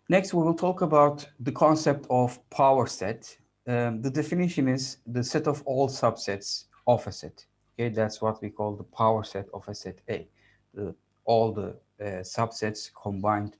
Next, we will talk about the concept of power set. The definition is the set of all subsets of a set. Okay, that's what we call the power set of a set A. The, all the subsets combined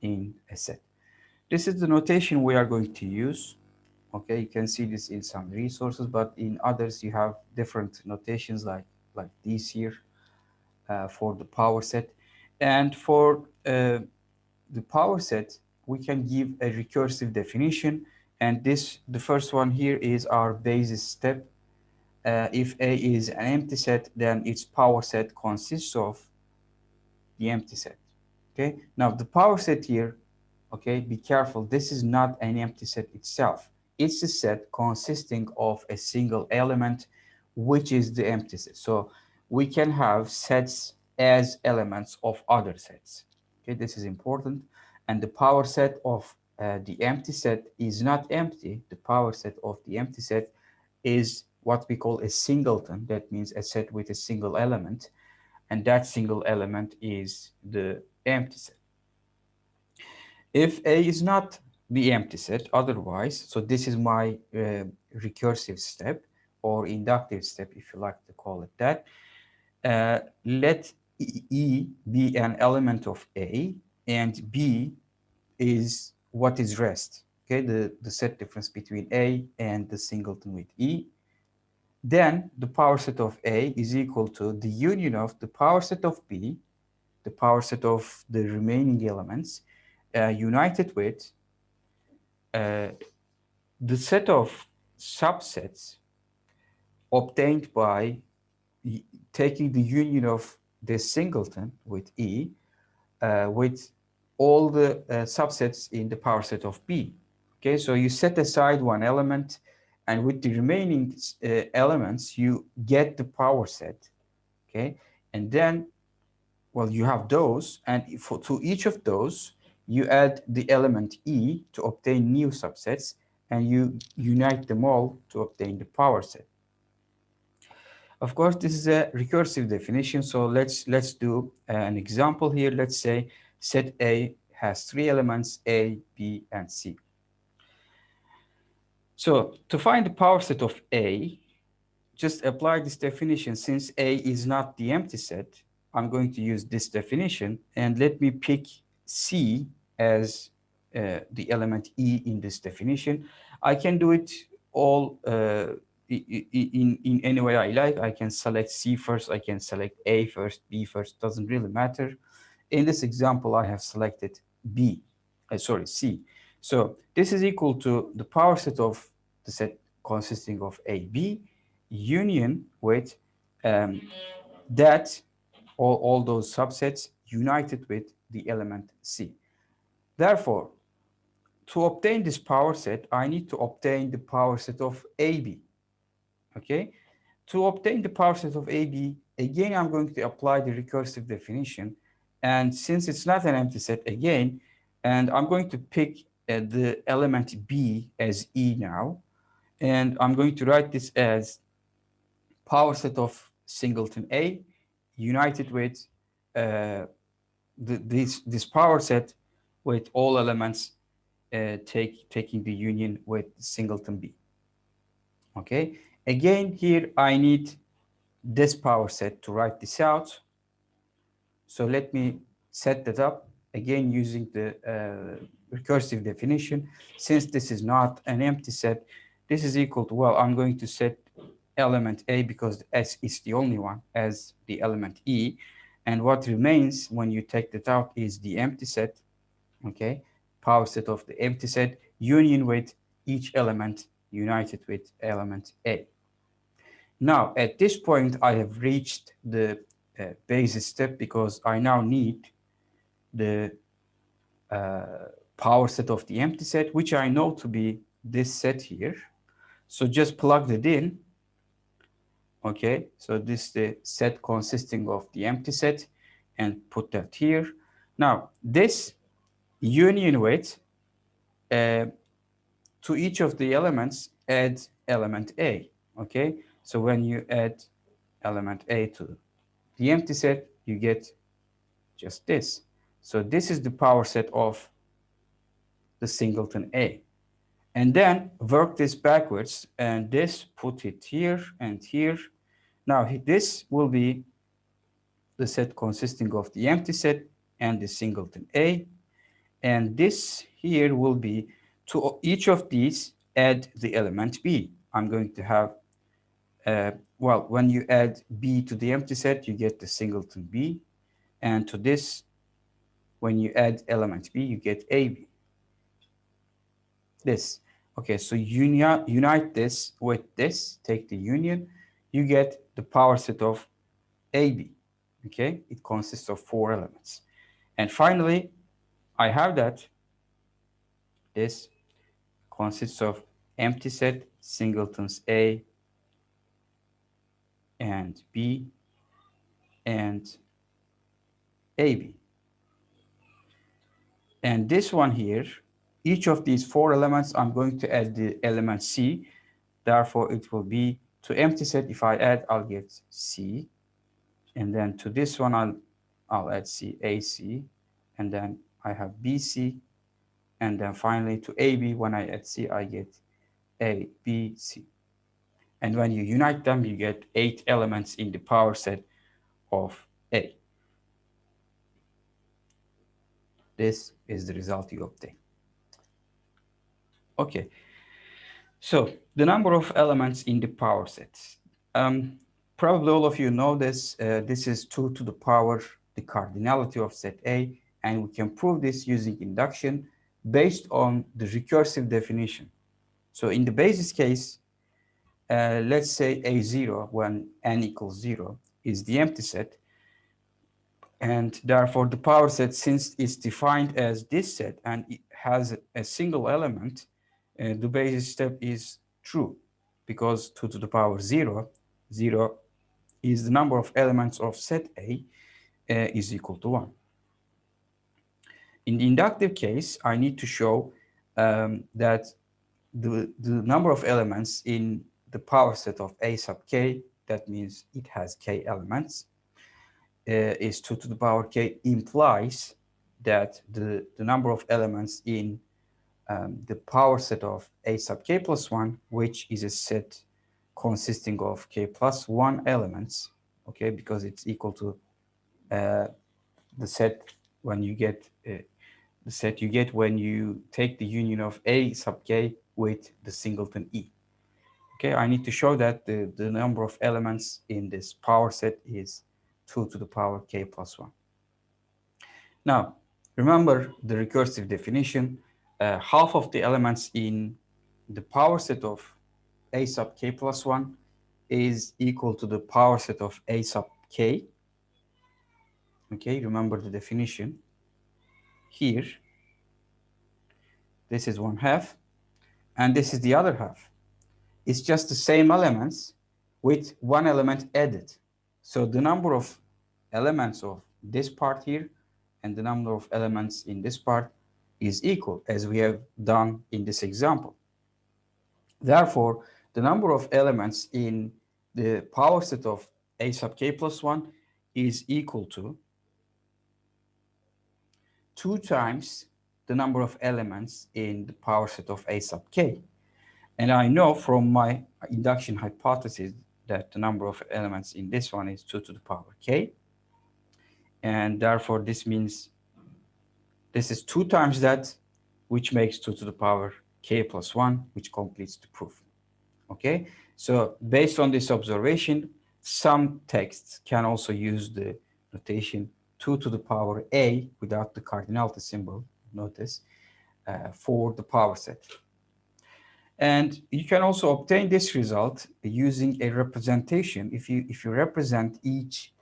in a set. This is the notation we are going to use. Okay, you can see this in some resources, but in others you have different notations like these here for the power set. And for the power set, we can give a recursive definition. And this, the first one here is our basis step. If A is an empty set, then its power set consists of the empty set. Okay, now the power set here, okay, be careful, this is not an empty set itself. It's a set consisting of a single element, which is the empty set. So we can have sets as elements of other sets. Okay, this is important. And the power set of the empty set is not empty. The power set of the empty set is what we call a singleton. That means a set with a single element, and that single element is the empty set. If A is not the empty set, otherwise, so this is my recursive step or inductive step, if you like to call it that. Let E be an element of A, and B is what is rest. Okay, the set difference between A and the singleton with E. Then the power set of A is equal to the union of the power set of B, the power set of the remaining elements, united with uh, the set of subsets obtained by taking the union of this singleton with E with all the subsets in the power set of B. Okay, so you set aside one element, and with the remaining elements, you get the power set. Okay, and then, well, you have those, and to each of those, you add the element E to obtain new subsets, and you unite them all to obtain the power set. Of course, this is a recursive definition, so let's do an example here. Let's say set A has three elements, A, B, and C. So to find the power set of A, just apply this definition. Since A is not the empty set, I'm going to use this definition, and let me pick C as the element E in this definition. I can do it all in any way I like. I can select C first, I can select A first, B first, doesn't really matter. In this example, I have selected C. So this is equal to the power set of the set consisting of A, B, union with um, that, all those subsets united with the element C. Therefore, to obtain this power set, I need to obtain the power set of AB. Okay? To obtain the power set of AB, again, I'm going to apply the recursive definition. And since it's not an empty set, again, and I'm going to pick the element B as E now, and I'm going to write this as power set of singleton A united with this power set with all elements taking the union with singleton B. Okay, again, here I need this power set to write this out. So let me set that up again using the recursive definition. Since this is not an empty set, this is equal to, well, I'm going to set element A because S is the only one as the element E. And what remains when you take that out is the empty set, okay? Power set of the empty set, union with each element united with element A. Now, at this point, I have reached the basis step because I now need the power set of the empty set, which I know to be this set here. So just plug it in. Okay, so this is the set consisting of the empty set, and put that here. Now, this union with to each of the elements, add element A. Okay, so when you add element A to the empty set, you get just this. So this is the power set of the singleton A. And then work this backwards, and this put it here and here. Now this will be the set consisting of the empty set and the singleton A. And this here will be, to each of these, add the element B. I'm going to have, well, when you add B to the empty set, you get the singleton B. And to this, when you add element B, you get AB. This. Okay, so unite this with this, take the union, you get the power set of AB. Okay, it consists of 4 elements. And finally, I have that this consists of empty set, singletons A and B and AB. And this one here, each of these 4 elements, I'm going to add the element C. Therefore, it will be to empty set. If I add, I'll get C. And then to this one, I'll add C, AC. And then I have BC. And then finally to AB, when I add C, I get A, B, C. And when you unite them, you get 8 elements in the power set of A. This is the result you obtain. Okay, so the number of elements in the power set. Probably all of you know this. This is 2 to the power, the cardinality of set A, and we can prove this using induction based on the recursive definition. So in the basis case, let's say A0 when n equals 0 is the empty set, and therefore the power set, since it's defined as this set and it has a single element, the basis step is true, because 2 to the power 0, 0 is the number of elements of set A is equal to 1. In the inductive case, I need to show that the number of elements in the power set of A sub k, that means it has k elements, is 2 to the power k, implies that the number of elements in the power set of A sub k plus 1, which is a set consisting of k plus 1 elements, okay, because it's equal to the set when you get the set you get when you take the union of A sub k with the singleton E. Okay, I need to show that the number of elements in this power set is 2 to the power k plus 1. Now, remember the recursive definition. Half of the elements in the power set of A sub k plus 1 is equal to the power set of A sub k. Okay, remember the definition. Here, this is 1/2, and this is the other half. It's just the same elements with 1 element added. So the number of elements of this part here and the number of elements in this part is equal, as we have done in this example. Therefore, the number of elements in the power set of A sub k plus 1 is equal to 2 times the number of elements in the power set of A sub k. And I know from my induction hypothesis that the number of elements in this one is 2 to the power k. And therefore, this means this is 2 times that, which makes 2 to the power k plus 1, which completes the proof. Okay, so based on this observation, some texts can also use the notation 2 to the power a without the cardinality symbol, notice, for the power set. And you can also obtain this result using a representation. If you represent each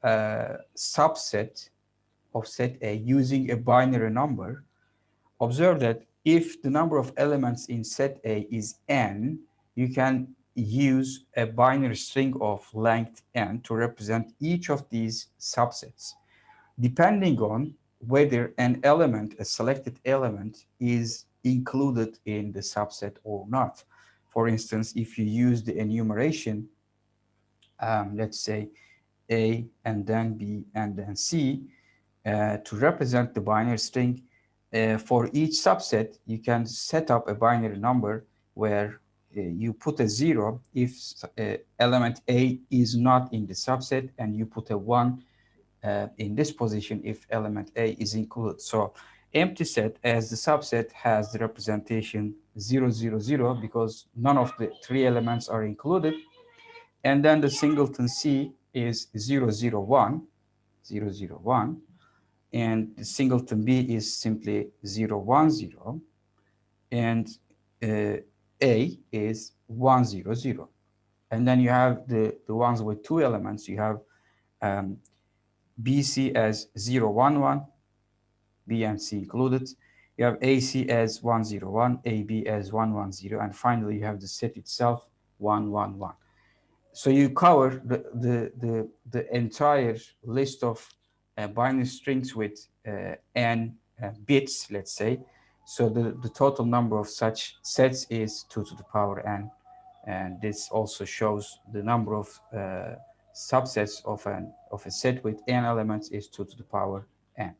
subset of set A using a binary number, observe that if the number of elements in set A is n, you can use a binary string of length n to represent each of these subsets, depending on whether an element, a selected element, is included in the subset or not. For instance, if you use the enumeration, let's say A and then B and then C, to represent the binary string, for each subset, you can set up a binary number where you put a 0 if element A is not in the subset, and you put a 1 in this position if element A is included. So empty set as the subset has the representation 0, 0, 0 because none of the three elements are included. And then the singleton C is 0, 0, 1, 0, 0, 1. And the singleton B is simply 0, 1, 0. And A is 1, 0, 0. And then you have the ones with two elements. You have BC as 0, 1, 1, B and C included. You have AC as 1, 0, 1, AB as 1, 1, 0, and finally you have the set itself 1, 1, 1. So you cover the entire list of binary strings with n bits, let's say. So the total number of such sets is 2 to the power n, and this also shows the number of subsets of a set with n elements is 2 to the power n.